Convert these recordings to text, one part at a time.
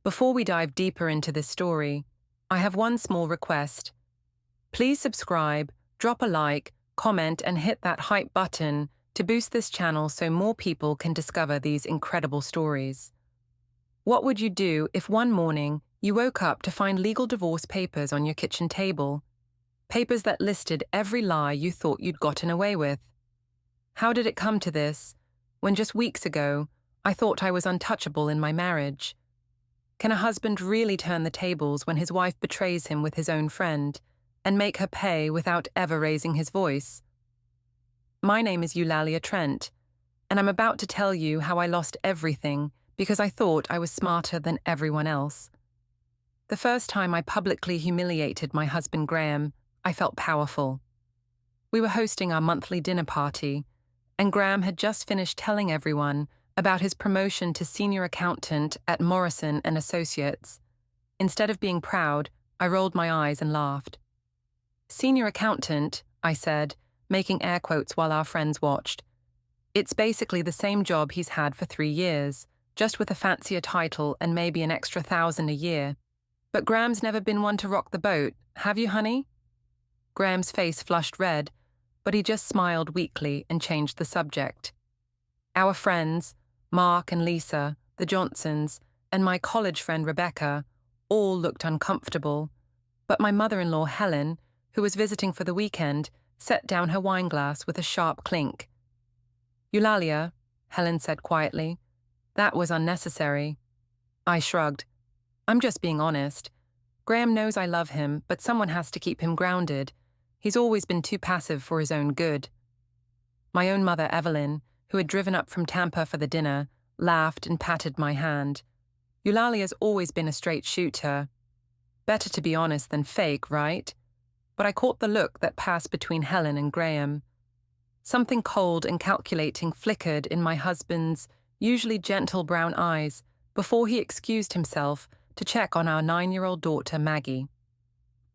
Before we dive deeper into this story, I have one small request. Please subscribe, drop a like, comment, and hit that hype button to boost this channel so more people can discover these incredible stories. What would you do if one morning you woke up to find legal divorce papers on your kitchen table? Papers that listed every lie you thought you'd gotten away with. How did it come to this, when just weeks ago I thought I was untouchable in my marriage? Can a husband really turn the tables when his wife betrays him with his own friend and make her pay without ever raising his voice? My name is Eulalia Trent, and I'm about to tell you how I lost everything because I thought I was smarter than everyone else. The first time I publicly humiliated my husband Graham, I felt powerful. We were hosting our monthly dinner party, and Graham had just finished telling everyone about his promotion to senior accountant at Morrison & Associates. Instead of being proud, I rolled my eyes and laughed. Senior accountant, I said, making air quotes while our friends watched. It's basically the same job he's had for 3 years, just with a fancier title and maybe an extra 1,000 a year. But Graham's never been one to rock the boat, have you, honey? Graham's face flushed red, but he just smiled weakly and changed the subject. Our friends, Mark and Lisa, the Johnsons, and my college friend Rebecca, all looked uncomfortable, but my mother-in-law Helen, who was visiting for the weekend, set down her wineglass with a sharp clink. Eulalia, Helen said quietly, that was unnecessary. I shrugged. I'm just being honest. Graham knows I love him, but someone has to keep him grounded. He's always been too passive for his own good. My own mother, Evelyn, who had driven up from Tampa for the dinner, laughed and patted my hand. Eulalia's always been a straight shooter. Better to be honest than fake, right? But I caught the look that passed between Helen and Graham. Something cold and calculating flickered in my husband's usually gentle brown eyes before he excused himself to check on our 9-year-old daughter, Maggie.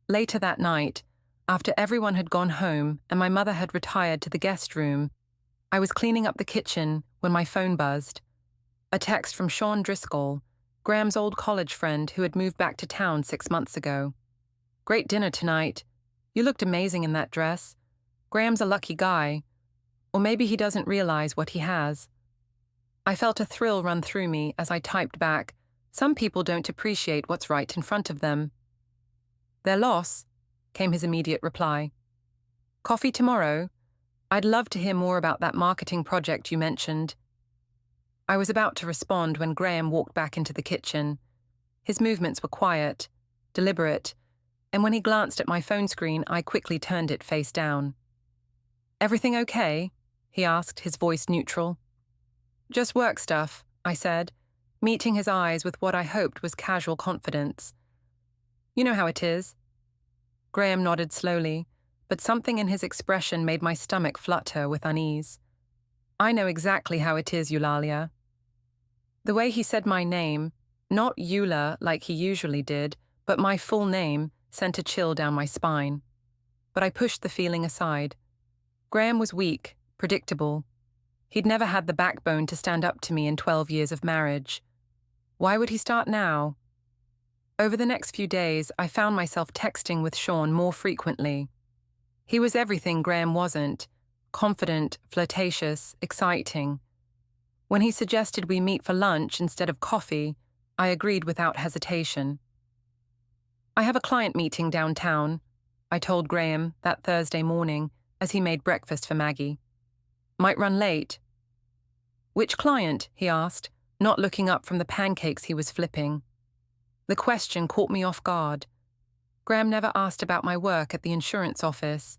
Later that night, after everyone had gone home and my mother had retired to the guest room, I was cleaning up the kitchen when my phone buzzed. A text from Sean Driscoll, Graham's old college friend who had moved back to town 6 months ago. Great dinner tonight. You looked amazing in that dress. Graham's a lucky guy. Or maybe he doesn't realize what he has. I felt a thrill run through me as I typed back, some people don't appreciate what's right in front of them. Their loss, came his immediate reply. Coffee tomorrow? I'd love to hear more about that marketing project you mentioned. I was about to respond when Graham walked back into the kitchen. His movements were quiet, deliberate, and when he glanced at my phone screen, I quickly turned it face down. Everything okay? He asked, his voice neutral. Just work stuff, I said, meeting his eyes with what I hoped was casual confidence. You know how it is. Graham nodded slowly, but something in his expression made my stomach flutter with unease. I know exactly how it is, Eulalia. The way he said my name, not Eula like he usually did, but my full name, sent a chill down my spine. But I pushed the feeling aside. Graham was weak, predictable. He'd never had the backbone to stand up to me in 12 years of marriage. Why would he start now? Over the next few days, I found myself texting with Sean more frequently. He was everything Graham wasn't: confident, flirtatious, exciting. When he suggested we meet for lunch instead of coffee, I agreed without hesitation. I have a client meeting downtown, I told Graham that Thursday morning as he made breakfast for Maggie. Might run late. Which client? He asked, not looking up from the pancakes he was flipping. The question caught me off guard. Graham never asked about my work at the insurance office.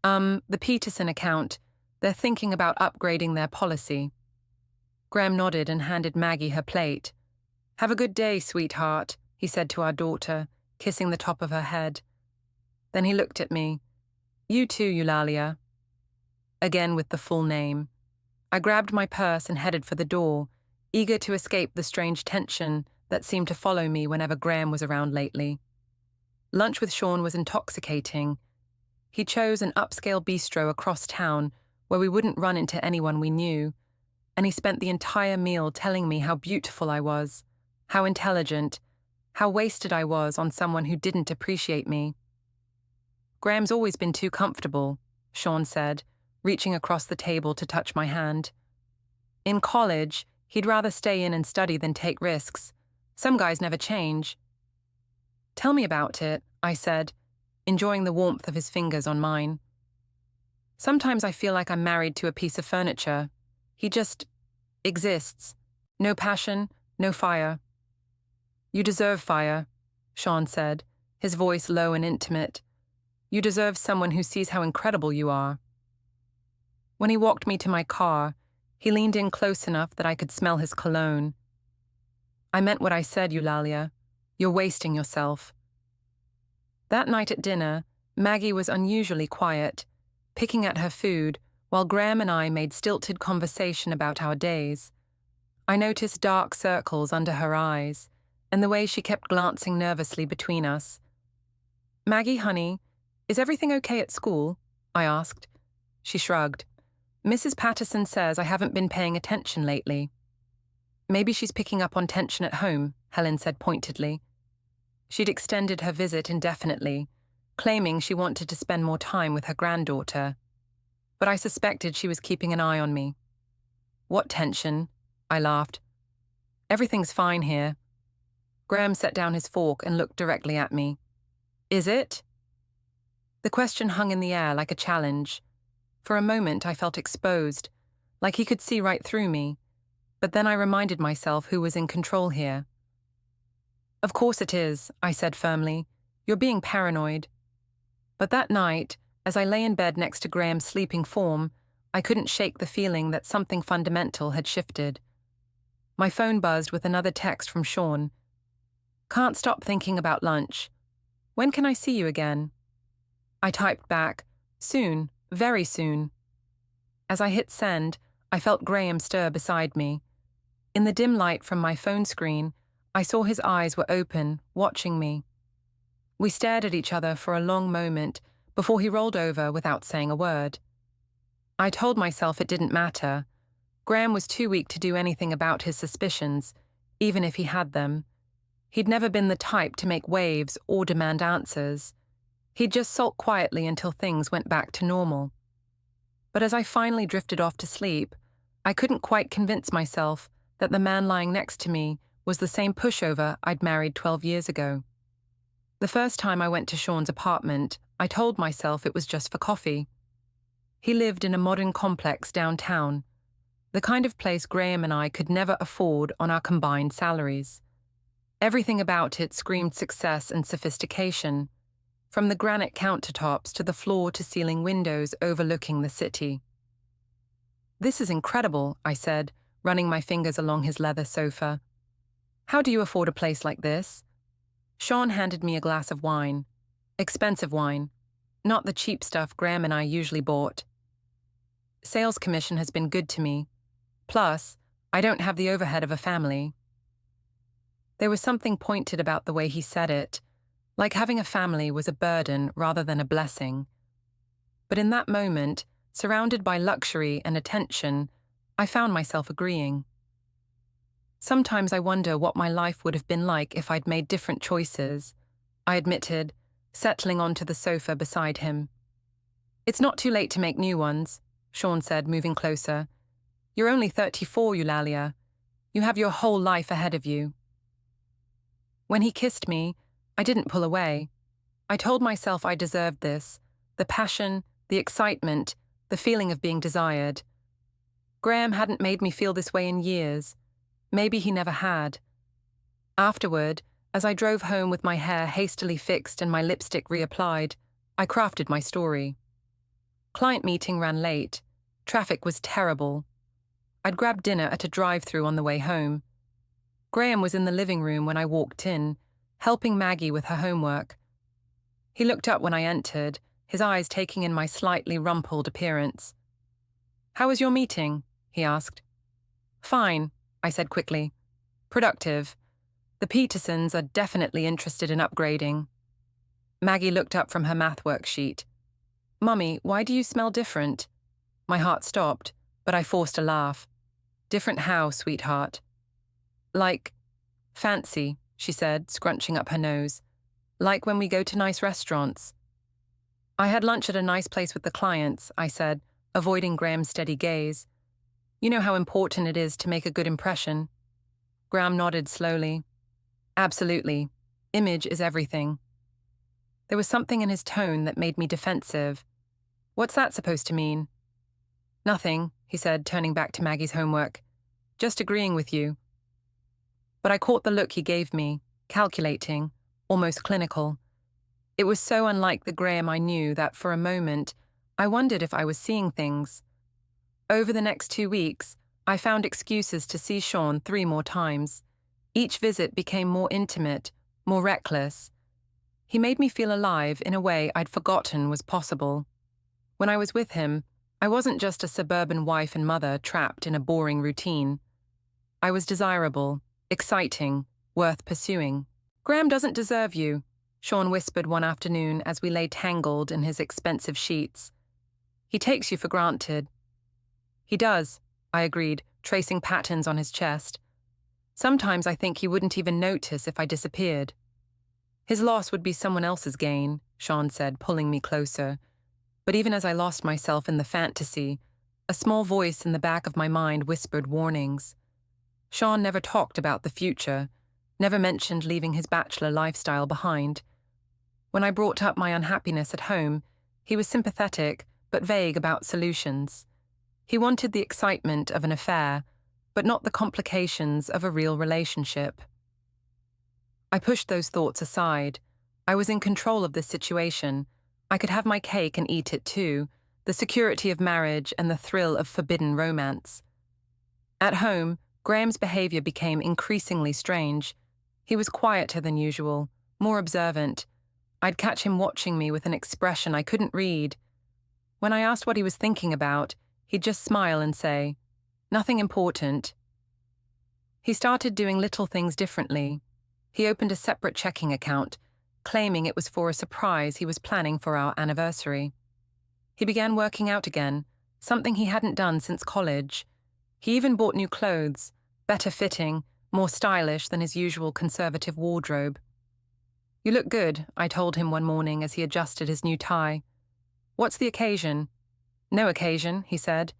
The Peterson account. They're thinking about upgrading their policy. Graham nodded and handed Maggie her plate. Have a good day, sweetheart, he said to our daughter, kissing the top of her head. Then he looked at me. You too, Eulalia. Again with the full name. I grabbed my purse and headed for the door, eager to escape the strange tension that seemed to follow me whenever Graham was around lately. Lunch with Sean was intoxicating. He chose an upscale bistro across town where we wouldn't run into anyone we knew, and he spent the entire meal telling me how beautiful I was, how intelligent, how wasted I was on someone who didn't appreciate me. Graham's always been too comfortable, Sean said, reaching across the table to touch my hand. In college, he'd rather stay in and study than take risks. Some guys never change. Tell me about it, I said, enjoying the warmth of his fingers on mine. Sometimes I feel like I'm married to a piece of furniture. He just exists. No passion, no fire. You deserve fire, Sean said, his voice low and intimate. You deserve someone who sees how incredible you are. When he walked me to my car, he leaned in close enough that I could smell his cologne. I meant what I said, Eulalia. You're wasting yourself. That night at dinner, Maggie was unusually quiet, picking at her food, while Graham and I made stilted conversation about our days. I noticed dark circles under her eyes, and the way she kept glancing nervously between us. Maggie, honey, is everything okay at school? I asked. She shrugged. Mrs. Patterson says I haven't been paying attention lately. Maybe she's picking up on tension at home, Helen said pointedly. She'd extended her visit indefinitely, claiming she wanted to spend more time with her granddaughter. But I suspected she was keeping an eye on me. What tension? I laughed. Everything's fine here. Graham set down his fork and looked directly at me. Is it? The question hung in the air like a challenge. For a moment I felt exposed, like he could see right through me, but then I reminded myself who was in control here. Of course it is, I said firmly. You're being paranoid. But that night, as I lay in bed next to Graham's sleeping form, I couldn't shake the feeling that something fundamental had shifted. My phone buzzed with another text from Sean. Can't stop thinking about lunch. When can I see you again? I typed back, soon, very soon. As I hit send, I felt Graham stir beside me. In the dim light from my phone screen, I saw his eyes were open, watching me. We stared at each other for a long moment before he rolled over without saying a word. I told myself it didn't matter. Graham was too weak to do anything about his suspicions, even if he had them. He'd never been the type to make waves or demand answers. He'd just sulk quietly until things went back to normal. But as I finally drifted off to sleep, I couldn't quite convince myself that the man lying next to me was the same pushover I'd married 12 years ago. The first time I went to Sean's apartment, I told myself it was just for coffee. He lived in a modern complex downtown, the kind of place Graham and I could never afford on our combined salaries. Everything about it screamed success and sophistication, from the granite countertops to the floor-to-ceiling windows overlooking the city. This is incredible, I said, running my fingers along his leather sofa. How do you afford a place like this? Sean handed me a glass of wine. Expensive wine. Not the cheap stuff Graham and I usually bought. Sales commission has been good to me. Plus, I don't have the overhead of a family. There was something pointed about the way he said it, like having a family was a burden rather than a blessing. But in that moment, surrounded by luxury and attention, I found myself agreeing. Sometimes I wonder what my life would have been like if I'd made different choices, I admitted, settling onto the sofa beside him. It's not too late to make new ones, Sean said, moving closer. You're only 34, Eulalia. You have your whole life ahead of you. When he kissed me, I didn't pull away. I told myself I deserved this, the passion, the excitement, the feeling of being desired. Graham hadn't made me feel this way in years. Maybe he never had. Afterward, as I drove home with my hair hastily fixed and my lipstick reapplied, I crafted my story. Client meeting ran late. Traffic was terrible. I'd grabbed dinner at a drive-thru on the way home. Graham was in the living room when I walked in, helping Maggie with her homework. He looked up when I entered, his eyes taking in my slightly rumpled appearance. How was your meeting? He asked. Fine, I said quickly. Productive. The Petersons are definitely interested in upgrading. Maggie looked up from her math worksheet. Mummy, why do you smell different? My heart stopped, but I forced a laugh. Different how, sweetheart? Like, Fancy, she said, scrunching up her nose. Like when we go to nice restaurants. I had lunch at a nice place with the clients, I said, avoiding Graham's steady gaze. You know how important it is to make a good impression. Graham nodded slowly. Absolutely. Image is everything. There was something in his tone that made me defensive. What's that supposed to mean? Nothing, he said, turning back to Maggie's homework. Just agreeing with you. But I caught the look he gave me, calculating, almost clinical. It was so unlike the Graham I knew that for a moment, I wondered if I was seeing things. Over the next 2 weeks, I found excuses to see Sean 3 more times. Each visit became more intimate, more reckless. He made me feel alive in a way I'd forgotten was possible. When I was with him, I wasn't just a suburban wife and mother trapped in a boring routine. I was desirable, exciting, worth pursuing. Graham doesn't deserve you, Sean whispered one afternoon as we lay tangled in his expensive sheets. He takes you for granted. He does, I agreed, tracing patterns on his chest. Sometimes I think he wouldn't even notice if I disappeared. His loss would be someone else's gain, Sean said, pulling me closer. But even as I lost myself in the fantasy, a small voice in the back of my mind whispered warnings. Sean never talked about the future, never mentioned leaving his bachelor lifestyle behind. When I brought up my unhappiness at home, he was sympathetic but vague about solutions. He wanted the excitement of an affair, but not the complications of a real relationship. I pushed those thoughts aside. I was in control of this situation. I could have my cake and eat it too, the security of marriage and the thrill of forbidden romance. At home, Graham's behavior became increasingly strange. He was quieter than usual, more observant. I'd catch him watching me with an expression I couldn't read. When I asked what he was thinking about, he'd just smile and say, "Nothing important." He started doing little things differently. He opened a separate checking account, claiming it was for a surprise he was planning for our anniversary. He began working out again, something he hadn't done since college. He even bought new clothes, better fitting, more stylish than his usual conservative wardrobe. "You look good," I told him one morning as he adjusted his new tie. "What's the occasion?" "No occasion," he said.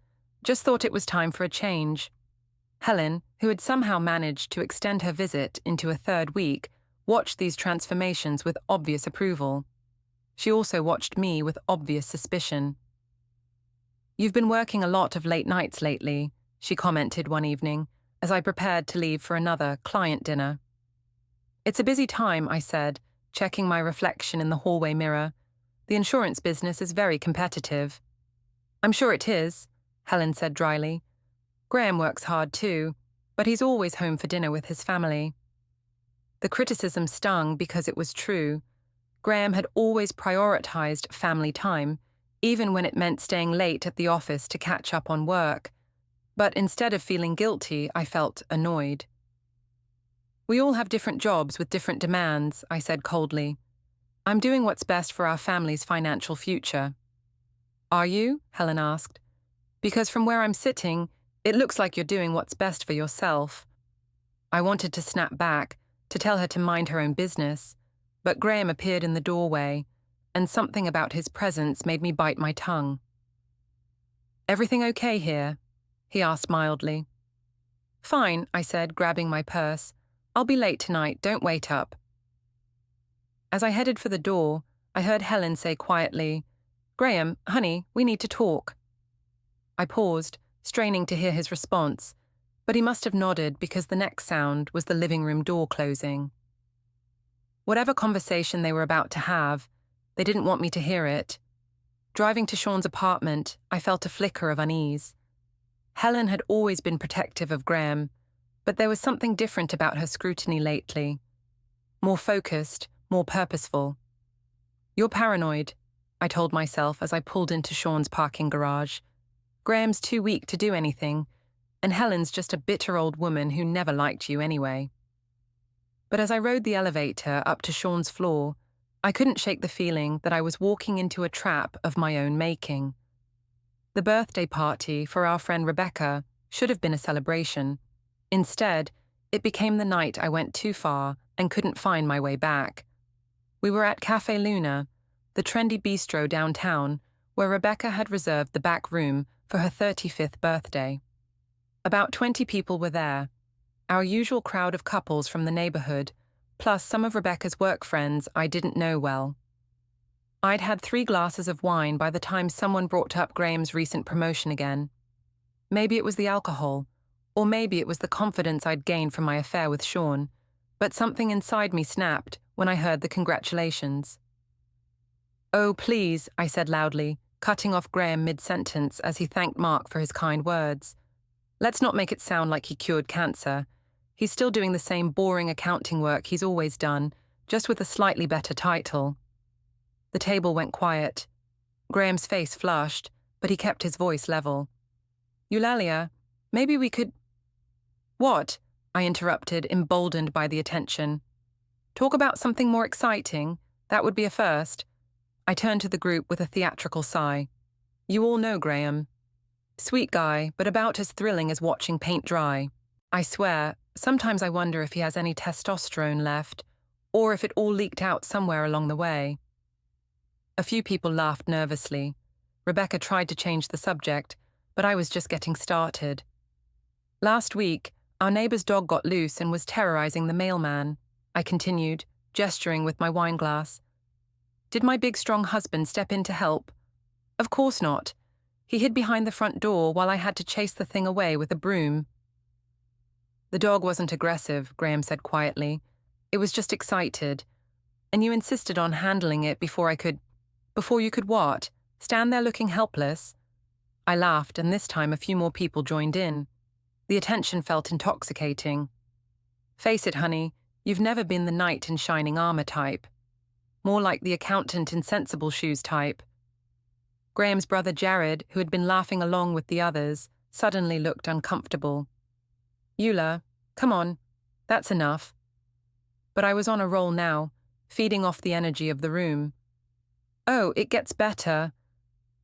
"Just thought it was time for a change." Helen, who had somehow managed to extend her visit into a 3rd week, watched these transformations with obvious approval. She also watched me with obvious suspicion. "You've been working a lot of late nights lately," she commented one evening, as I prepared to leave for another client dinner. "It's a busy time," I said, checking my reflection in the hallway mirror. "The insurance business is very competitive." "I'm sure it is," Helen said dryly. "Graham works hard too, but he's always home for dinner with his family." The criticism stung because it was true. Graham had always prioritized family time, even when it meant staying late at the office to catch up on work. But instead of feeling guilty, I felt annoyed. "We all have different jobs with different demands," I said coldly. "I'm doing what's best for our family's financial future." "Are you?" Helen asked. "Because from where I'm sitting, it looks like you're doing what's best for yourself." I wanted to snap back, to tell her to mind her own business, but Graham appeared in the doorway, and something about his presence made me bite my tongue. "Everything okay here?" he asked mildly. "Fine," I said, grabbing my purse. "I'll be late tonight, don't wait up." As I headed for the door, I heard Helen say quietly, "Graham, honey, we need to talk." I paused, straining to hear his response, but he must have nodded because the next sound was the living room door closing. Whatever conversation they were about to have, they didn't want me to hear it. Driving to Sean's apartment, I felt a flicker of unease. Helen had always been protective of Graham, but there was something different about her scrutiny lately. More focused, more purposeful. "You're paranoid," I told myself as I pulled into Sean's parking garage. "Graham's too weak to do anything, and Helen's just a bitter old woman who never liked you anyway." But as I rode the elevator up to Sean's floor, I couldn't shake the feeling that I was walking into a trap of my own making. The birthday party for our friend Rebecca should have been a celebration. Instead, It became the night I went too far and couldn't find my way back. We were at Cafe Luna, the trendy bistro downtown, where Rebecca had reserved the back room for her 35th birthday. About 20 people were there, our usual crowd of couples from the neighborhood, plus some of Rebecca's work friends I didn't know well. I'd had 3 glasses of wine by the time someone brought up Graham's recent promotion again. Maybe it was the alcohol, or maybe it was the confidence I'd gained from my affair with Sean, but something inside me snapped when I heard the congratulations. "Oh, please," I said loudly, cutting off Graham mid-sentence as he thanked Mark for his kind words. "Let's not make it sound like he cured cancer. He's still doing the same boring accounting work he's always done, just with a slightly better title." The table went quiet. Graham's face flushed, but he kept his voice level. "Eulalia, maybe we could—" "What?" I interrupted, emboldened by the attention. "Talk about something more exciting. That would be a first." I turned to the group with a theatrical sigh. "You all know Graham. Sweet guy, but about as thrilling as watching paint dry. I swear, sometimes I wonder if he has any testosterone left, or if it all leaked out somewhere along the way." A few people laughed nervously. Rebecca tried to change the subject, but I was just getting started. "Last week, our neighbor's dog got loose and was terrorizing the mailman," I continued, gesturing with my wine glass. "Did my big strong husband step in to help? Of course not. He hid behind the front door while I had to chase the thing away with a broom." "The dog wasn't aggressive," Graham said quietly. "It was just excited. And you insisted on handling it before you could what? Stand there looking helpless?" I laughed, and this time a few more people joined in. The attention felt intoxicating. "Face it, honey, you've never been the knight in shining armor type. More like the accountant in sensible shoes type." Graham's brother Jared, who had been laughing along with the others, suddenly looked uncomfortable. "Eula, come on, that's enough." But I was on a roll now, feeding off the energy of the room. "Oh, it gets better.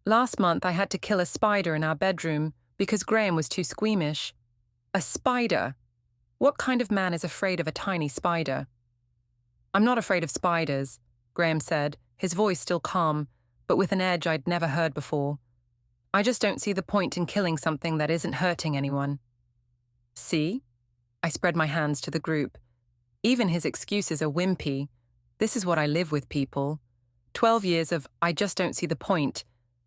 Last month I had to kill a spider in our bedroom because Graham was too squeamish." "A spider? What kind of man is afraid of a tiny spider?" "I'm not afraid of spiders," Graham said, his voice still calm, but with an edge I'd never heard before. "I just don't see the point in killing something that isn't hurting anyone." "See?" I spread my hands to the group. "Even his excuses are wimpy. This is what I live with, people. 12 years of I just don't see the point,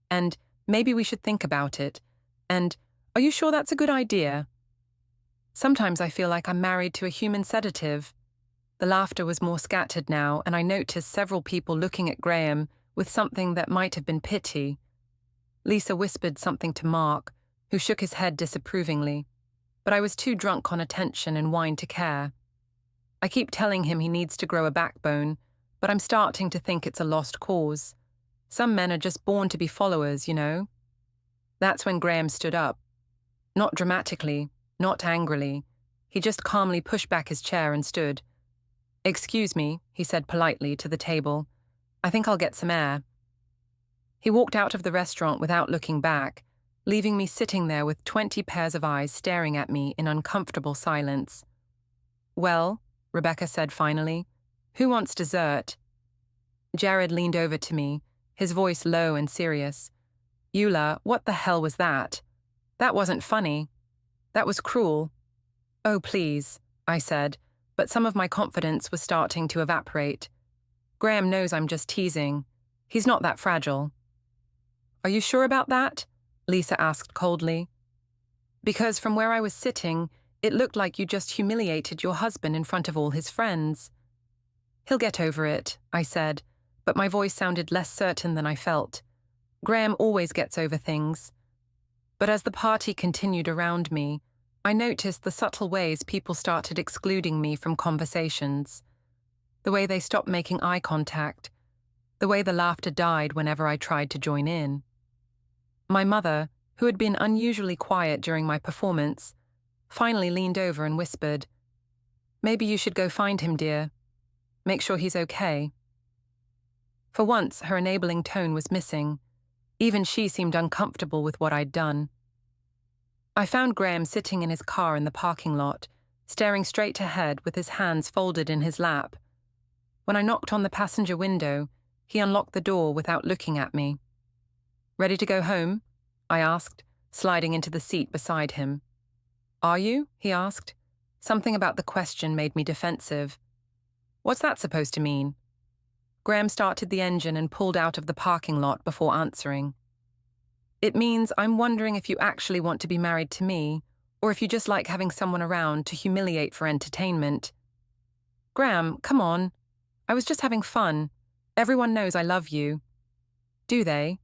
and maybe we should think about it, and are you sure that's a good idea? Sometimes I feel like I'm married to a human sedative." The laughter was more scattered now, and I noticed several people looking at Graham with something that might have been pity. Lisa whispered something to Mark, who shook his head disapprovingly, but I was too drunk on attention and wine to care. I keep telling him he needs to grow a backbone, but I'm starting to think it's a lost cause. Some men are just born to be followers, you know? That's when Graham stood up. Not dramatically, not angrily. He just calmly pushed back his chair and stood. "Excuse me," he said politely to the table. "I think I'll get some air." He walked out of the restaurant without looking back, leaving me sitting there with 20 pairs of eyes staring at me in uncomfortable silence. "Well," Rebecca said finally, "who wants dessert?" Jared leaned over to me, his voice low and serious. "Eula, what the hell was that? That wasn't funny. That was cruel." "Oh, please," I said, but some of my confidence was starting to evaporate. "Graham knows I'm just teasing. He's not that fragile." "Are you sure about that?" Lisa asked coldly. "Because from where I was sitting, it looked like you just humiliated your husband in front of all his friends." "He'll get over it," I said, but my voice sounded less certain than I felt. "Graham always gets over things." But as the party continued around me, I noticed the subtle ways people started excluding me from conversations. The way they stopped making eye contact. The way the laughter died whenever I tried to join in. My mother, who had been unusually quiet during my performance, finally leaned over and whispered, "Maybe you should go find him, dear. Make sure he's okay." For once, her enabling tone was missing. Even she seemed uncomfortable with what I'd done. I found Graham sitting in his car in the parking lot, staring straight ahead with his hands folded in his lap. When I knocked on the passenger window, he unlocked the door without looking at me. "Ready to go home?" I asked, sliding into the seat beside him. "Are you?" he asked. Something about the question made me defensive. "What's that supposed to mean?" Graham started the engine and pulled out of the parking lot before answering. "It means I'm wondering if you actually want to be married to me, or if you just like having someone around to humiliate for entertainment." "Graham, come on. I was just having fun. Everyone knows I love you." "Do they?"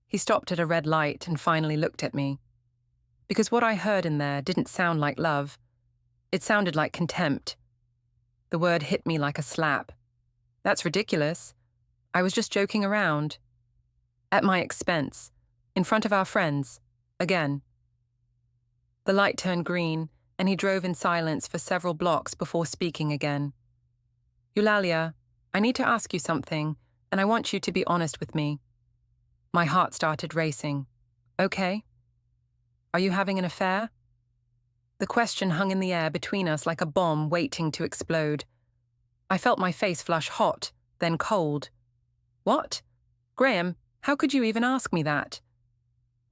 He stopped at a red light and finally looked at me. Because what I heard in there didn't sound like love. It sounded like contempt. The word hit me like a slap. "That's ridiculous. I was just joking around." "At my expense. In front of our friends. Again." The light turned green, and he drove in silence for several blocks before speaking again. "Eulalia, I need to ask you something, and I want you to be honest with me." My heart started racing. "Okay. Are you having an affair?" The question hung in the air between us like a bomb waiting to explode. I felt my face flush hot, then cold. "What? Graham, how could you even ask me that?"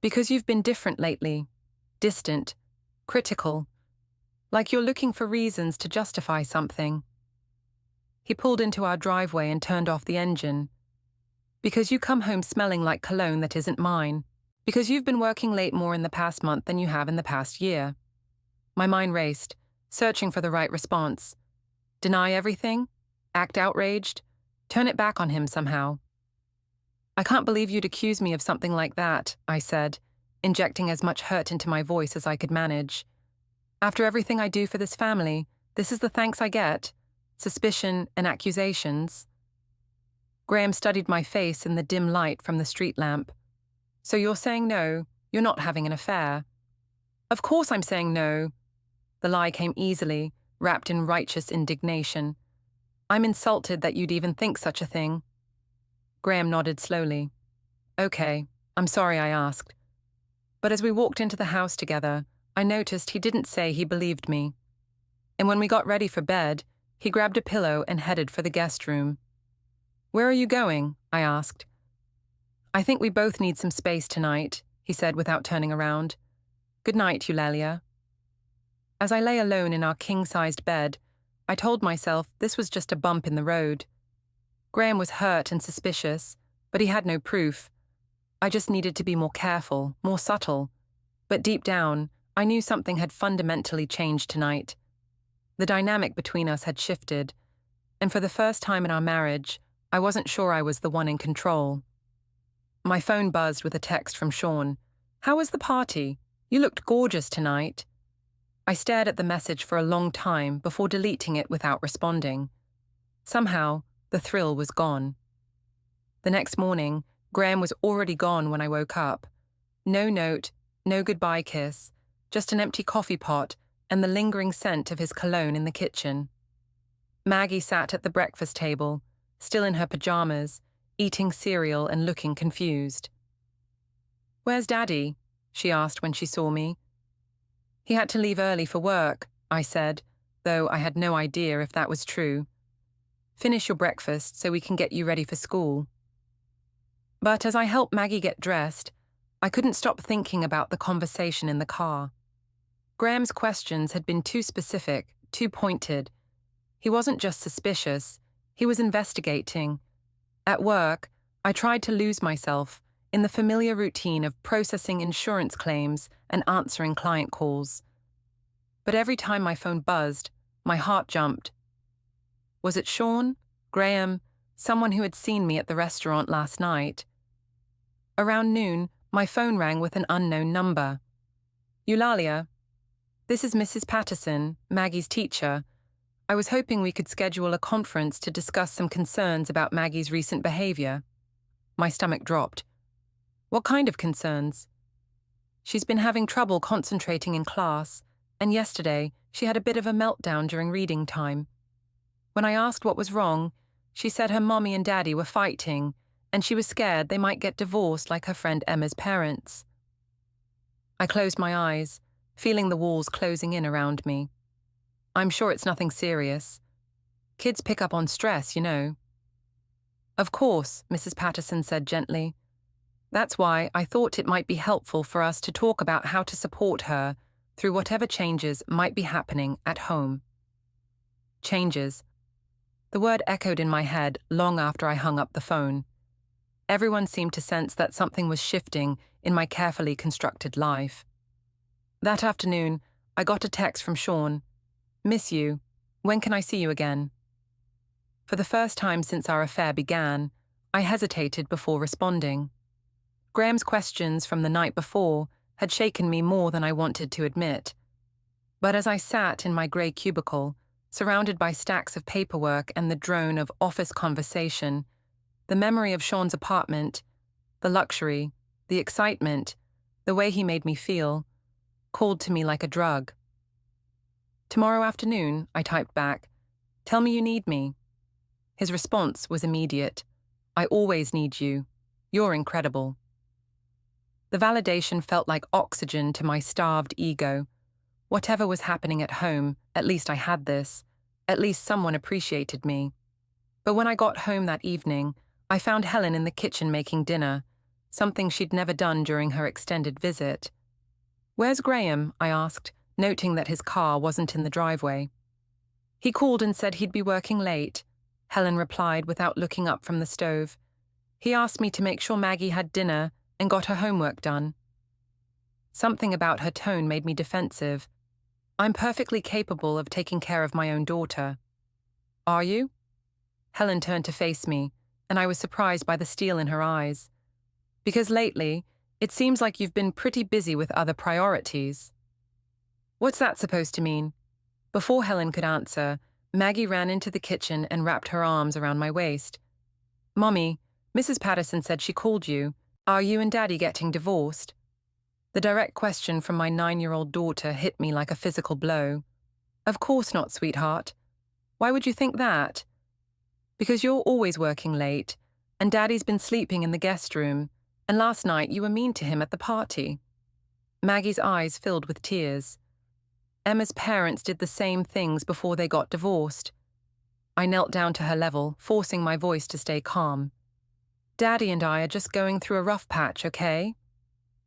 "Because you've been different lately. Distant. Critical. Like you're looking for reasons to justify something." He pulled into our driveway and turned off the engine. "Because you come home smelling like cologne that isn't mine. Because you've been working late more in the past month than you have in the past year." My mind raced, searching for the right response. Deny everything? Act outraged? Turn it back on him somehow? "I can't believe you'd accuse me of something like that," I said, injecting as much hurt into my voice as I could manage. "After everything I do for this family, this is the thanks I get? Suspicion and accusations?" Graham studied my face in the dim light from the street lamp. "So you're saying no, you're not having an affair?" "Of course I'm saying no." The lie came easily, wrapped in righteous indignation. "I'm insulted that you'd even think such a thing." Graham nodded slowly. "Okay, I'm sorry I asked." But as we walked into the house together, I noticed he didn't say he believed me. And when we got ready for bed, he grabbed a pillow and headed for the guest room. "Where are you going?" I asked. "I think we both need some space tonight," he said without turning around. "Good night, Eulalia." As I lay alone in our king-sized bed, I told myself this was just a bump in the road. Graham was hurt and suspicious, but he had no proof. I just needed to be more careful, more subtle. But deep down, I knew something had fundamentally changed tonight. The dynamic between us had shifted, and for the first time in our marriage, I wasn't sure I was the one in control. My phone buzzed with a text from Sean. "How was the party? You looked gorgeous tonight." I stared at the message for a long time before deleting it without responding. Somehow, the thrill was gone. The next morning, Graham was already gone when I woke up. No note, no goodbye kiss, just an empty coffee pot and the lingering scent of his cologne in the kitchen. Maggie sat at the breakfast table, still in her pajamas, eating cereal and looking confused. "Where's Daddy?" she asked when she saw me. "He had to leave early for work," I said, though I had no idea if that was true. "Finish your breakfast so we can get you ready for school." But as I helped Maggie get dressed, I couldn't stop thinking about the conversation in the car. Graham's questions had been too specific, too pointed. He wasn't just suspicious, he was investigating. At work, I tried to lose myself in the familiar routine of processing insurance claims and answering client calls. But every time my phone buzzed, my heart jumped. Was it Sean, Graham, someone who had seen me at the restaurant last night? Around noon, my phone rang with an unknown number. "Eulalia, this is Mrs. Patterson, Maggie's teacher. I was hoping we could schedule a conference to discuss some concerns about Maggie's recent behavior." My stomach dropped. "What kind of concerns?" "She's been having trouble concentrating in class, and yesterday she had a bit of a meltdown during reading time. When I asked what was wrong, she said her mommy and daddy were fighting, and she was scared they might get divorced like her friend Emma's parents." I closed my eyes, feeling the walls closing in around me. I'm sure it's nothing serious. Kids pick up on stress, you know. Of course, Mrs. Patterson said gently. That's why I thought it might be helpful for us to talk about how to support her through whatever changes might be happening at home. Changes. The word echoed in my head long after I hung up the phone. Everyone seemed to sense that something was shifting in my carefully constructed life. That afternoon, I got a text from Sean. Miss you. When can I see you again? For the first time since our affair began, I hesitated before responding. Graham's questions from the night before had shaken me more than I wanted to admit. But as I sat in my grey cubicle, surrounded by stacks of paperwork and the drone of office conversation, the memory of Sean's apartment, the luxury, the excitement, the way he made me feel, called to me like a drug. Tomorrow afternoon, I typed back, tell me you need me. His response was immediate. I always need you. You're incredible. The validation felt like oxygen to my starved ego. Whatever was happening at home, at least I had this. At least someone appreciated me. But when I got home that evening, I found Helen in the kitchen making dinner, something she'd never done during her extended visit. Where's Graham? I asked, noting that his car wasn't in the driveway. He called and said he'd be working late, Helen replied without looking up from the stove. He asked me to make sure Maggie had dinner and got her homework done. Something about her tone made me defensive. I'm perfectly capable of taking care of my own daughter. Are you? Helen turned to face me, and I was surprised by the steel in her eyes. Because lately, it seems like you've been pretty busy with other priorities. What's that supposed to mean? Before Helen could answer, Maggie ran into the kitchen and wrapped her arms around my waist. Mommy, Mrs. Patterson said she called you. Are you and Daddy getting divorced? The direct question from my 9-year-old daughter hit me like a physical blow. Of course not, sweetheart. Why would you think that? Because you're always working late, and Daddy's been sleeping in the guest room, and last night you were mean to him at the party. Maggie's eyes filled with tears. Emma's parents did the same things before they got divorced. I knelt down to her level, forcing my voice to stay calm. Daddy and I are just going through a rough patch, okay?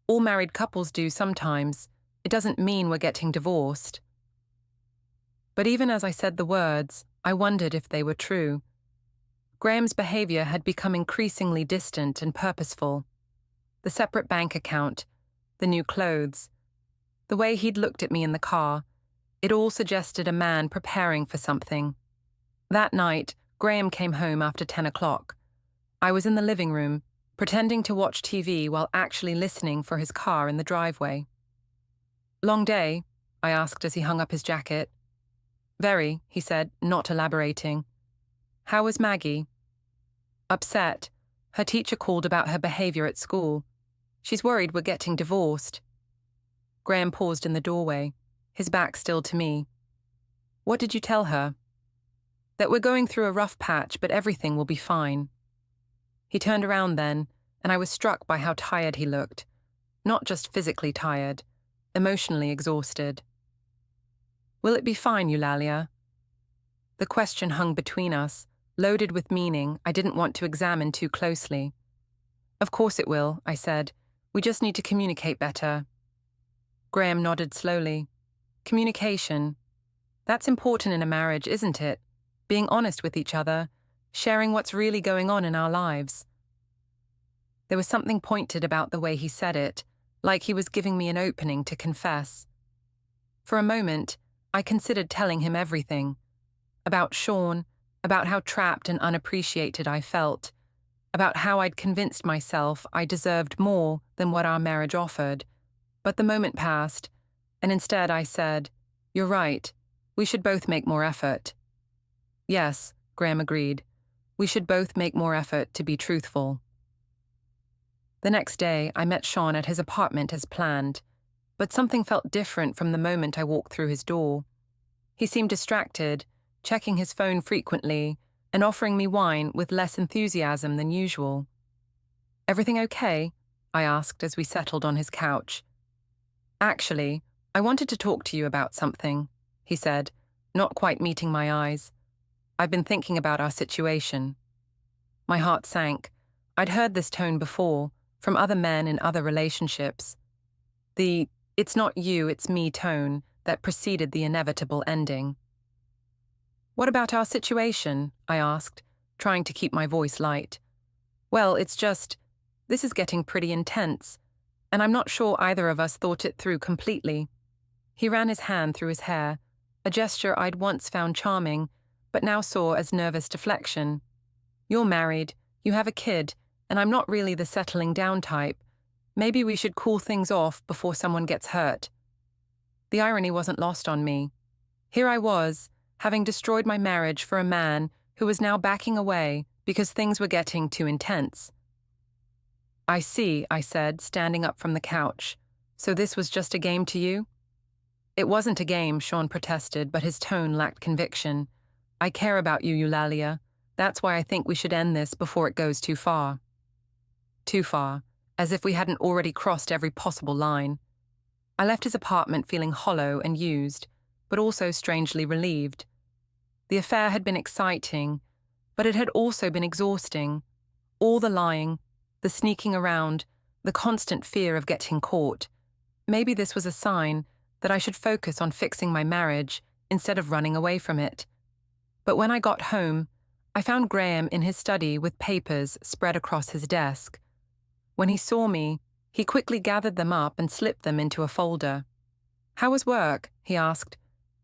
All married couples do sometimes. It doesn't mean we're getting divorced. But even as I said the words, I wondered if they were true. Graham's behavior had become increasingly distant and purposeful. The separate bank account, the new clothes, the way he'd looked at me in the car, it all suggested a man preparing for something. That night, Graham came home after 10 o'clock. I was in the living room, pretending to watch TV while actually listening for his car in the driveway. Long day? I asked as he hung up his jacket. Very, he said, not elaborating. How was Maggie? Upset. Her teacher called about her behavior at school. She's worried we're getting divorced. Graham paused in the doorway, his back still to me. What did you tell her? That we're going through a rough patch, but everything will be fine. He turned around then, and I was struck by how tired he looked. Not just physically tired, emotionally exhausted. Will it be fine, Eulalia? The question hung between us, loaded with meaning I didn't want to examine too closely. Of course it will, I said. We just need to communicate better. Graham nodded slowly. Communication. That's important in a marriage, isn't it? Being honest with each other, sharing what's really going on in our lives. There was something pointed about the way he said it, like he was giving me an opening to confess. For a moment, I considered telling him everything. About Sean, about how trapped and unappreciated I felt, about how I'd convinced myself I deserved more than what our marriage offered. But the moment passed, and instead I said, You're right, we should both make more effort. Yes, Graham agreed. We should both make more effort to be truthful. The next day, I met Sean at his apartment as planned, but something felt different from the moment I walked through his door. He seemed distracted, checking his phone frequently and offering me wine with less enthusiasm than usual. Everything okay? I asked as we settled on his couch. Actually, I wanted to talk to you about something, he said, not quite meeting my eyes. "I've been thinking about our situation." My heart sank. I'd heard this tone before, from other men in other relationships. The "it's not you, it's me" tone that preceded the inevitable ending. "What about our situation?" I asked, trying to keep my voice light. "Well, it's just, this is getting pretty intense, and I'm not sure either of us thought it through completely." He ran his hand through his hair, a gesture I'd once found charming, but now saw as nervous deflection. "You're married, you have a kid, and I'm not really the settling down type. Maybe we should cool things off before someone gets hurt." The irony wasn't lost on me. Here I was, having destroyed my marriage for a man who was now backing away because things were getting too intense. "I see," I said, standing up from the couch. "So this was just a game to you?" "It wasn't a game," Sean protested, but his tone lacked conviction. "I care about you, Eulalia. That's why I think we should end this before it goes too far." Too far, as if we hadn't already crossed every possible line. I left his apartment feeling hollow and used, but also strangely relieved. The affair had been exciting, but it had also been exhausting. All the lying, the sneaking around, the constant fear of getting caught. Maybe this was a sign that I should focus on fixing my marriage instead of running away from it. But when I got home, I found Graham in his study with papers spread across his desk. When he saw me, he quickly gathered them up and slipped them into a folder. "How was work?" he asked.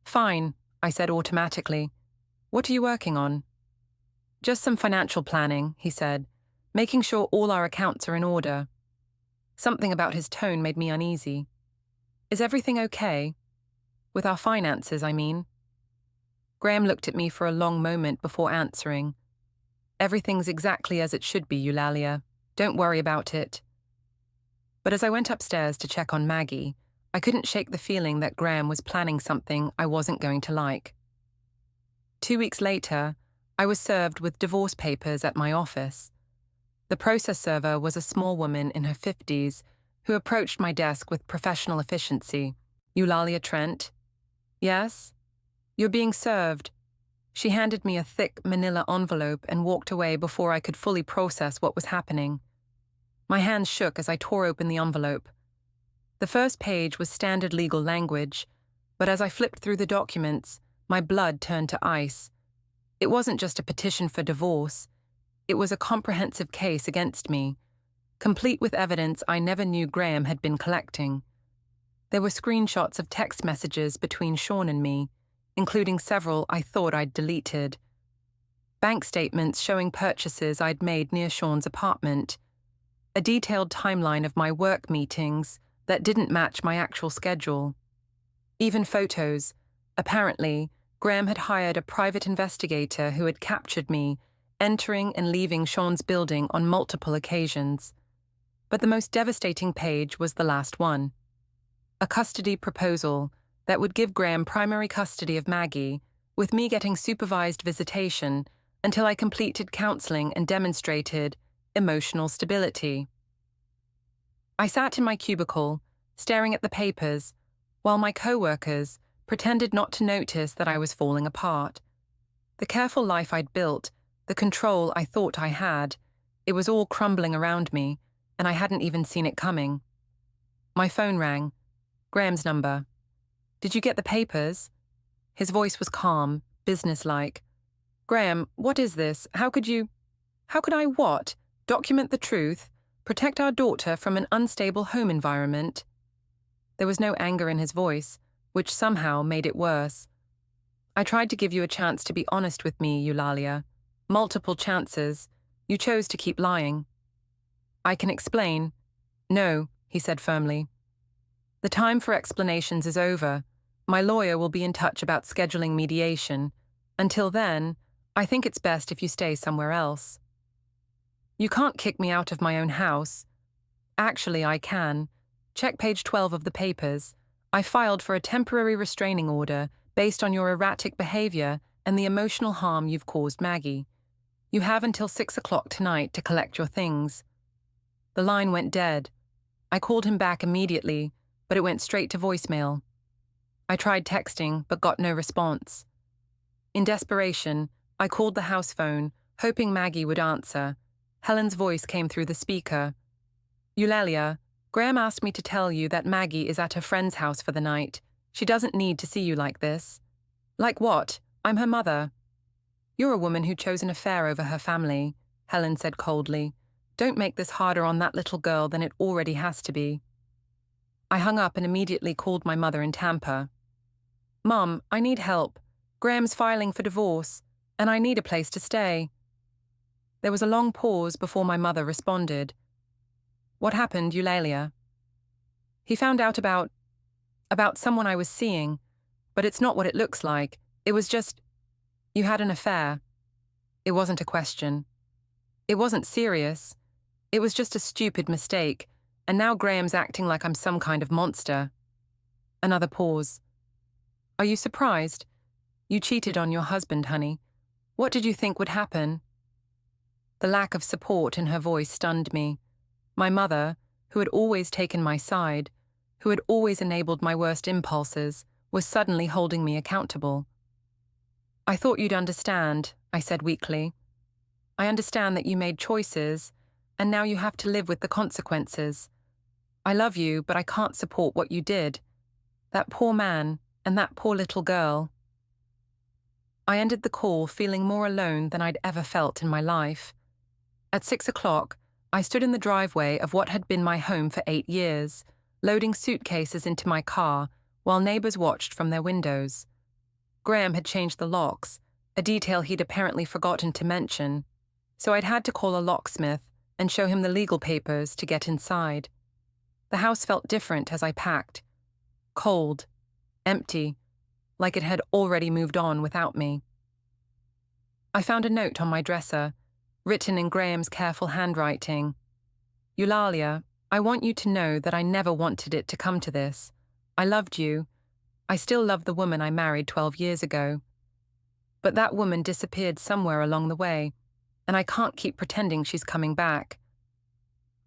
"Fine," I said automatically. "What are you working on?" "Just some financial planning," he said, "making sure all our accounts are in order." Something about his tone made me uneasy. "Is everything okay? With our finances, I mean?" Graham looked at me for a long moment before answering. "Everything's exactly as it should be, Eulalia. Don't worry about it." But as I went upstairs to check on Maggie, I couldn't shake the feeling that Graham was planning something I wasn't going to like. 2 weeks later, I was served with divorce papers at my office. The process server was a small woman in her 50s who approached my desk with professional efficiency. "Eulalia Trent?" "Yes?" "You're being served." She handed me a thick manila envelope and walked away before I could fully process what was happening. My hands shook as I tore open the envelope. The first page was standard legal language, but as I flipped through the documents, my blood turned to ice. It wasn't just a petition for divorce. It was a comprehensive case against me, complete with evidence I never knew Graham had been collecting. There were screenshots of text messages between Sean and me, including several I thought I'd deleted. Bank statements showing purchases I'd made near Sean's apartment. A detailed timeline of my work meetings that didn't match my actual schedule. Even photos. Apparently, Graham had hired a private investigator who had captured me entering and leaving Sean's building on multiple occasions. But the most devastating page was the last one. A custody proposal that would give Graham primary custody of Maggie, with me getting supervised visitation until I completed counseling and demonstrated emotional stability. I sat in my cubicle, staring at the papers, while my co-workers pretended not to notice that I was falling apart. The careful life I'd built, the control I thought I had, it was all crumbling around me, and I hadn't even seen it coming. My phone rang. Graham's number. "Did you get the papers?" His voice was calm, businesslike. "Graham, what is this? How could I what? Document the truth? Protect our daughter from an unstable home environment?" There was no anger in his voice, which somehow made it worse. "I tried to give you a chance to be honest with me, Eulalia. Multiple chances. You chose to keep lying." "I can explain." "No," he said firmly. "The time for explanations is over. My lawyer will be in touch about scheduling mediation. Until then, I think it's best if you stay somewhere else." "You can't kick me out of my own house." "Actually, I can. Check page 12 of the papers. I filed for a temporary restraining order based on your erratic behavior and the emotional harm you've caused Maggie. You have until 6 o'clock tonight to collect your things." The line went dead. I called him back immediately, but it went straight to voicemail. I tried texting, but got no response. In desperation, I called the house phone, hoping Maggie would answer. Helen's voice came through the speaker. Eulalia, Graham asked me to tell you that Maggie is at her friend's house for the night. She doesn't need to see you like this. Like what? I'm her mother. You're a woman who chose an affair over her family, Helen said coldly. Don't make this harder on that little girl than it already has to be. I hung up and immediately called my mother in Tampa. Mum, I need help. Graham's filing for divorce, and I need a place to stay. There was a long pause before my mother responded. What happened, Eulalia? He found out about someone I was seeing, but it's not what it looks like. It was just, you had an affair. It wasn't a question. It wasn't serious. It was just a stupid mistake, and now Graham's acting like I'm some kind of monster. Another pause. Are you surprised? You cheated on your husband, honey. What did you think would happen? The lack of support in her voice stunned me. My mother, who had always taken my side, who had always enabled my worst impulses, was suddenly holding me accountable. I thought you'd understand, I said weakly. I understand that you made choices, and now you have to live with the consequences. I love you, but I can't support what you did. That poor man, and that poor little girl. I ended the call feeling more alone than I'd ever felt in my life. At 6 o'clock, I stood in the driveway of what had been my home for 8 years, loading suitcases into my car while neighbors watched from their windows. Graham had changed the locks, a detail he'd apparently forgotten to mention, so I'd had to call a locksmith and show him the legal papers to get inside. The house felt different as I packed. Cold, empty, like it had already moved on without me. I found a note on my dresser, written in Graham's careful handwriting. Eulalia, I want you to know that I never wanted it to come to this. I loved you. I still love the woman I married 12 years ago. But that woman disappeared somewhere along the way, and I can't keep pretending she's coming back.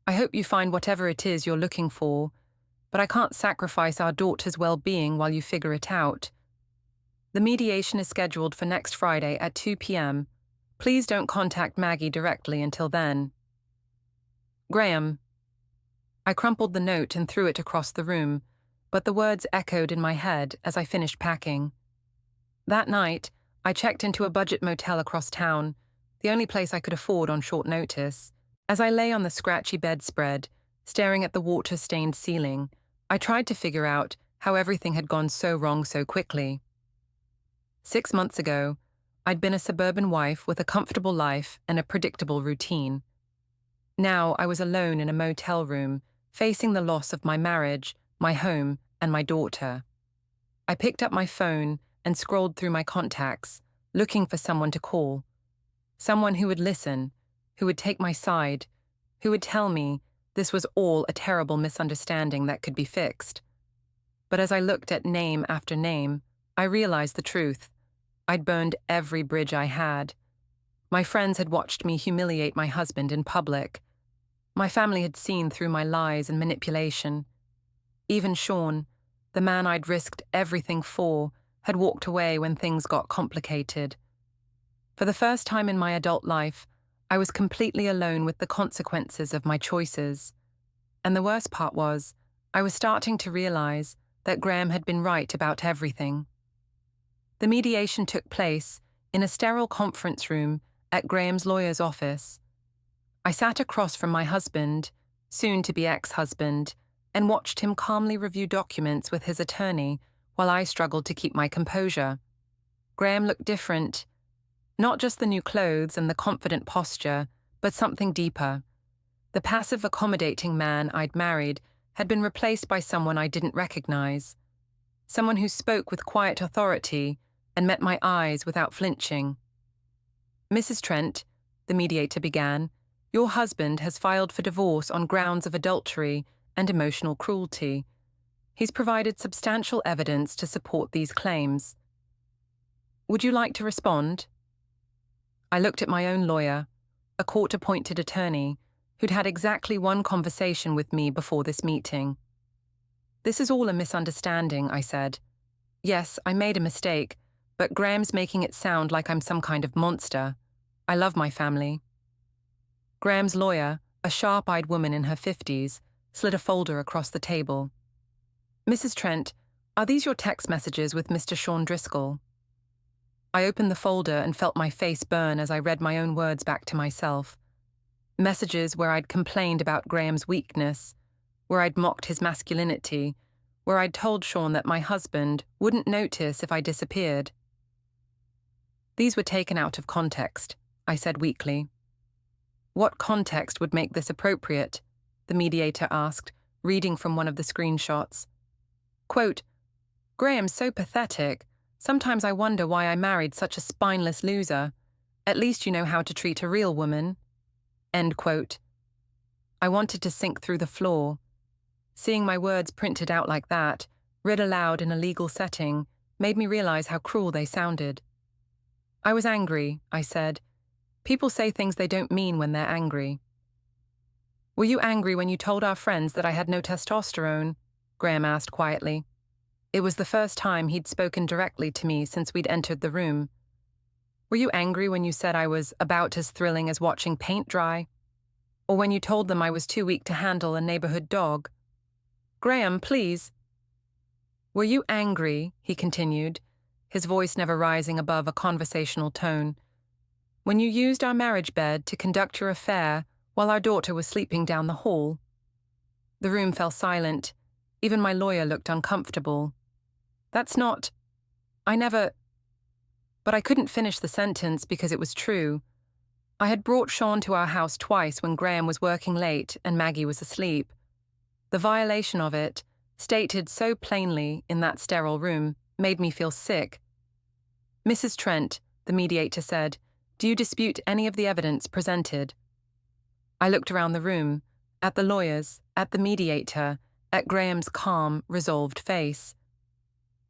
I hope you find whatever it is you're looking for, but I can't sacrifice our daughter's well-being while you figure it out. The mediation is scheduled for next Friday at 2 p.m. Please don't contact Maggie directly until then. Graham. I crumpled the note and threw it across the room, but the words echoed in my head as I finished packing. That night, I checked into a budget motel across town, the only place I could afford on short notice. As I lay on the scratchy bedspread, staring at the water-stained ceiling, I tried to figure out how everything had gone so wrong so quickly. 6 months ago, I'd been a suburban wife with a comfortable life and a predictable routine. Now I was alone in a motel room, facing the loss of my marriage, my home, and my daughter. I picked up my phone and scrolled through my contacts, looking for someone to call. Someone who would listen, who would take my side, who would tell me this was all a terrible misunderstanding that could be fixed. But as I looked at name after name, I realized the truth. I'd burned every bridge I had. My friends had watched me humiliate my husband in public. My family had seen through my lies and manipulation. Even Sean, the man I'd risked everything for, had walked away when things got complicated. For the first time in my adult life, I was completely alone with the consequences of my choices. And the worst part was, I was starting to realize that Graham had been right about everything. The mediation took place in a sterile conference room at Graham's lawyer's office. I sat across from my husband, soon-to-be ex-husband, and watched him calmly review documents with his attorney while I struggled to keep my composure. Graham looked different. Not just the new clothes and the confident posture, but something deeper. The passive, accommodating man I'd married had been replaced by someone I didn't recognize. Someone who spoke with quiet authority and met my eyes without flinching. Mrs. Trent, the mediator began, your husband has filed for divorce on grounds of adultery and emotional cruelty. He's provided substantial evidence to support these claims. Would you like to respond? I looked at my own lawyer, a court-appointed attorney, who'd had exactly one conversation with me before this meeting. This is all a misunderstanding, I said. Yes, I made a mistake, but Graham's making it sound like I'm some kind of monster. I love my family. Graham's lawyer, a sharp-eyed woman in her 50s, slid a folder across the table. Mrs. Trent, are these your text messages with Mr. Sean Driscoll? I opened the folder and felt my face burn as I read my own words back to myself. Messages where I'd complained about Graham's weakness, where I'd mocked his masculinity, where I'd told Sean that my husband wouldn't notice if I disappeared. These were taken out of context, I said weakly. What context would make this appropriate? The mediator asked, reading from one of the screenshots. Quote, Graham's so pathetic. Sometimes I wonder why I married such a spineless loser. At least you know how to treat a real woman. End quote. I wanted to sink through the floor. Seeing my words printed out like that, read aloud in a legal setting, made me realize how cruel they sounded. I was angry, I said. People say things they don't mean when they're angry. Were you angry when you told our friends that I had no testosterone? Graham asked quietly. It was the first time he'd spoken directly to me since we'd entered the room. Were you angry when you said I was about as thrilling as watching paint dry? Or when you told them I was too weak to handle a neighborhood dog? Graham, please. Were you angry, he continued, his voice never rising above a conversational tone, when you used our marriage bed to conduct your affair while our daughter was sleeping down the hall? The room fell silent. Even my lawyer looked uncomfortable. That's not... I never... But I couldn't finish the sentence because it was true. I had brought Sean to our house twice when Graham was working late and Maggie was asleep. The violation of it, stated so plainly in that sterile room, made me feel sick. Mrs. Trent, the mediator said, do you dispute any of the evidence presented? I looked around the room, at the lawyers, at the mediator, at Graham's calm, resolved face.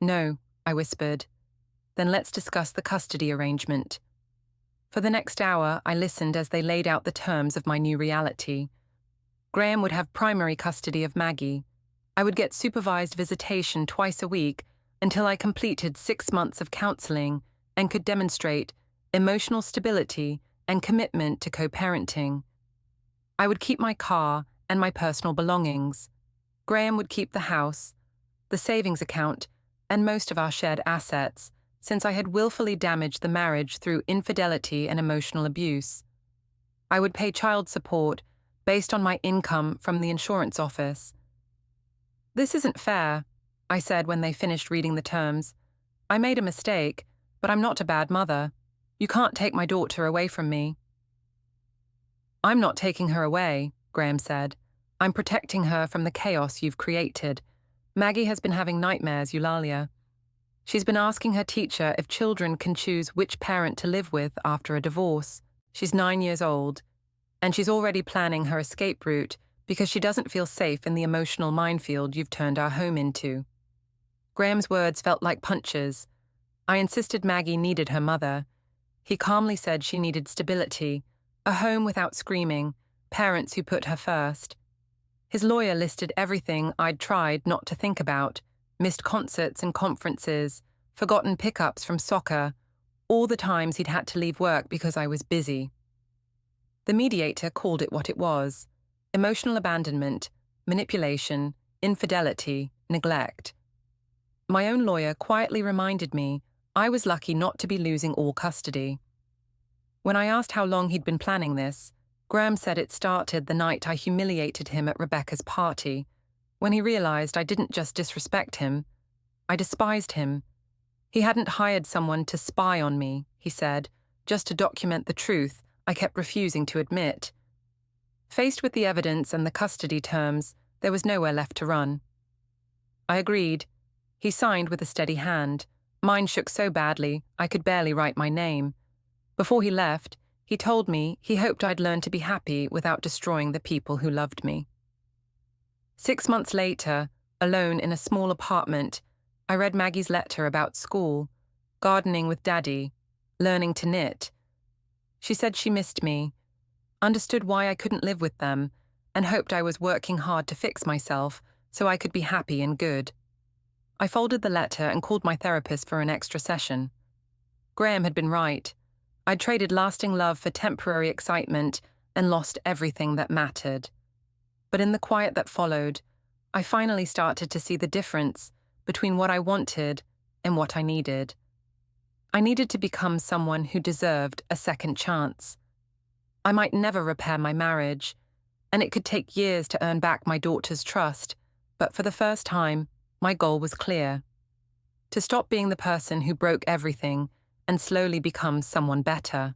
No, I whispered. Then let's discuss the custody arrangement. For the next hour, I listened as they laid out the terms of my new reality. Graham would have primary custody of Maggie. I would get supervised visitation twice a week until I completed 6 months of counseling and could demonstrate emotional stability and commitment to co-parenting. I would keep my car and my personal belongings. Graham would keep the house, the savings account, and most of our shared assets, since I had willfully damaged the marriage through infidelity and emotional abuse. I would pay child support based on my income from the insurance office. This isn't fair, I said when they finished reading the terms. I made a mistake, but I'm not a bad mother. You can't take my daughter away from me. I'm not taking her away, Graham said. I'm protecting her from the chaos you've created. Maggie has been having nightmares, Eulalia. She's been asking her teacher if children can choose which parent to live with after a divorce. She's 9 years old, and she's already planning her escape route because she doesn't feel safe in the emotional minefield you've turned our home into. Graham's words felt like punches. I insisted Maggie needed her mother. He calmly said she needed stability, a home without screaming, parents who put her first. His lawyer listed everything I'd tried not to think about, missed concerts and conferences, forgotten pickups from soccer, all the times he'd had to leave work because I was busy. The mediator called it what it was: emotional abandonment, manipulation, infidelity, neglect. My own lawyer quietly reminded me I was lucky not to be losing all custody. When I asked how long he'd been planning this, Graham said it started the night I humiliated him at Rebecca's party, when he realized I didn't just disrespect him, I despised him. He hadn't hired someone to spy on me, he said, just to document the truth I kept refusing to admit. Faced with the evidence and the custody terms, there was nowhere left to run. I agreed. He signed with a steady hand. Mine shook so badly I could barely write my name. Before he left, he told me he hoped I'd learn to be happy without destroying the people who loved me. 6 months later, alone in a small apartment, I read Maggie's letter about school, gardening with Daddy, learning to knit. She said she missed me, understood why I couldn't live with them, and hoped I was working hard to fix myself so I could be happy and good. I folded the letter and called my therapist for an extra session. Graham had been right. I'd traded lasting love for temporary excitement and lost everything that mattered. But in the quiet that followed, I finally started to see the difference between what I wanted and what I needed. I needed to become someone who deserved a second chance. I might never repair my marriage, and it could take years to earn back my daughter's trust, but for the first time, my goal was clear: to stop being the person who broke everything and slowly become someone better.